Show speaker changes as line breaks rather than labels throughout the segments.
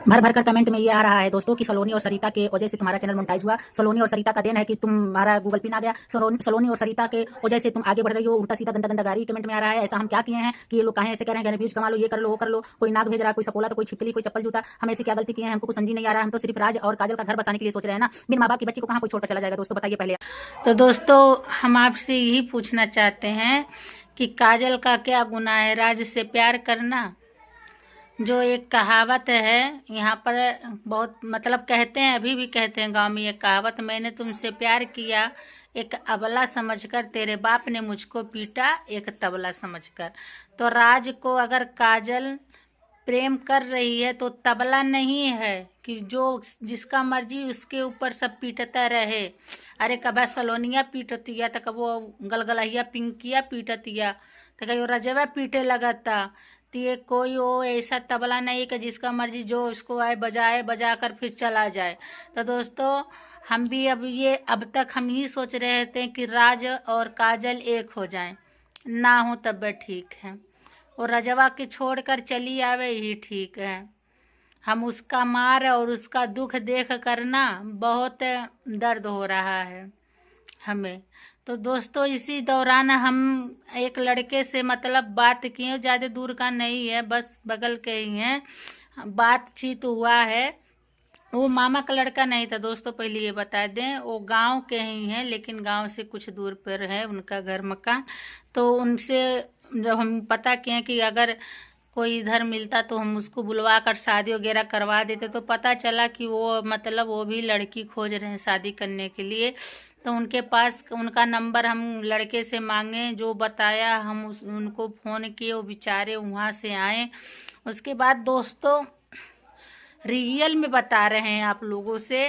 भर भर कर कमेंट में ये आ रहा है दोस्तों कि सलोनी और सरिता के वजह से तुम्हारा चैनल मोनेटाइज हुआ। सलोनी और सरिता का देन है कि तुम्हारा गूगल पिन आ गया। सलोनी और सरिता के वजह से तुम आगे बढ़ रही हो। उल्टा सीधा गंदा गंदा गारी कमेंट में आ रहा है। ऐसा हम क्या किए हैं कि ये लोग कहें ऐसे कह रहे हैं, व्यूज कमा लो, ये कर लो, वो कर लो। कोई नाक भेज रहा है, कोई सपोला, तो कोई छिपकली, कोई चप्पल जूता। हम ऐसे क्या गलती किए हैं, हमको कुछ समझ नहीं आ रहा है। हम तो सिर्फ राज और काजल का घर बसाने के लिए सोच रहे हैं ना। बिन माँ बाप की बच्ची को कहाँ कोई छोड़कर चला जाएगा दोस्तों, बताइए पहले।
तो दोस्तों, हम आपसे यही पूछना चाहते हैं कि काजल का क्या गुनाह है राज से प्यार करना। जो एक कहावत है यहाँ पर, बहुत मतलब कहते हैं, अभी भी कहते हैं गांव में ये कहावत, मैंने तुमसे प्यार किया एक अबला समझकर, तेरे बाप ने मुझको पीटा एक तबला समझकर। तो राज को अगर काजल प्रेम कर रही है तो तबला नहीं है कि जो जिसका मर्जी उसके ऊपर सब पीटता रहे। अरे कभी सलोनिया पीटतिया तो कबो गलगलहिया पिंकिया पीटतिया तो कभी रजवा पीटे लगता। तो ये कोई वो ऐसा तबला नहीं कि जिसका मर्जी जो उसको आए बजाए, बजा कर फिर चला जाए। तो दोस्तों, हम भी अब तक हम ही सोच रहे थे कि राज और काजल एक हो जाएं, ना हो तब भी ठीक है। और रजवा के छोड़कर चली आवे ही ठीक है। हम उसका मार और उसका दुख देख कर ना बहुत दर्द हो रहा है हमें। तो दोस्तों, इसी दौरान हम एक लड़के से मतलब बात किए, ज़्यादा दूर का नहीं है, बस बगल के ही हैं, बातचीत हुआ है। वो मामा का लड़का नहीं था दोस्तों, पहले ये बता दें, वो गांव के ही हैं, लेकिन गांव से कुछ दूर पर है उनका घर मकान। तो उनसे जब हम पता किए कि अगर कोई इधर मिलता तो हम उसको बुलवा कर शादी वगैरह करवा देते, तो पता चला कि वो मतलब वो भी लड़की खोज रहे हैं शादी करने के लिए। तो उनके पास उनका नंबर हम लड़के से मांगे, जो बताया हम उनको फ़ोन किए, वो बेचारे वहाँ से आए। उसके बाद दोस्तों, रियल में बता रहे हैं आप लोगों से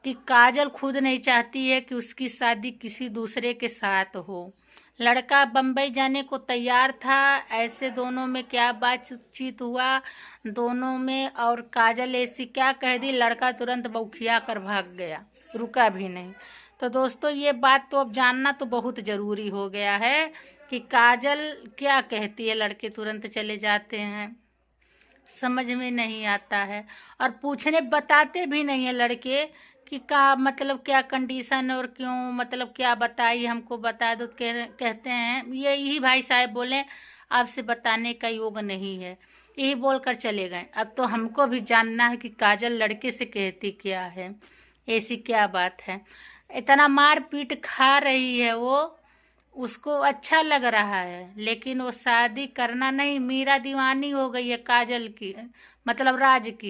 कि काजल खुद नहीं चाहती है कि उसकी शादी किसी दूसरे के साथ हो। लड़का बम्बई जाने को तैयार था, ऐसे दोनों में क्या बातचीत हुआ दोनों में, और काजल ऐसी क्या कह दी, लड़का तुरंत बौखिया कर भाग गया, रुका भी नहीं। तो दोस्तों, ये बात तो अब जानना तो बहुत ज़रूरी हो गया है कि काजल क्या कहती है। लड़के तुरंत चले जाते हैं, समझ में नहीं आता है, और पूछने बताते भी नहीं है लड़के कि का मतलब क्या कंडीशन और क्यों, मतलब क्या बताइए, हमको बता दो। तो कहते हैं यही भाई साहब बोले आपसे बताने का योग नहीं है, यही बोलकर चले गए। अब तो हमको भी जानना है कि काजल लड़के से कहती क्या है, ऐसी क्या बात है। इतना मार पीट खा रही है वो, उसको अच्छा लग रहा है, लेकिन वो शादी करना नहीं, मीरा दीवानी हो गई है काजल की, मतलब राज की।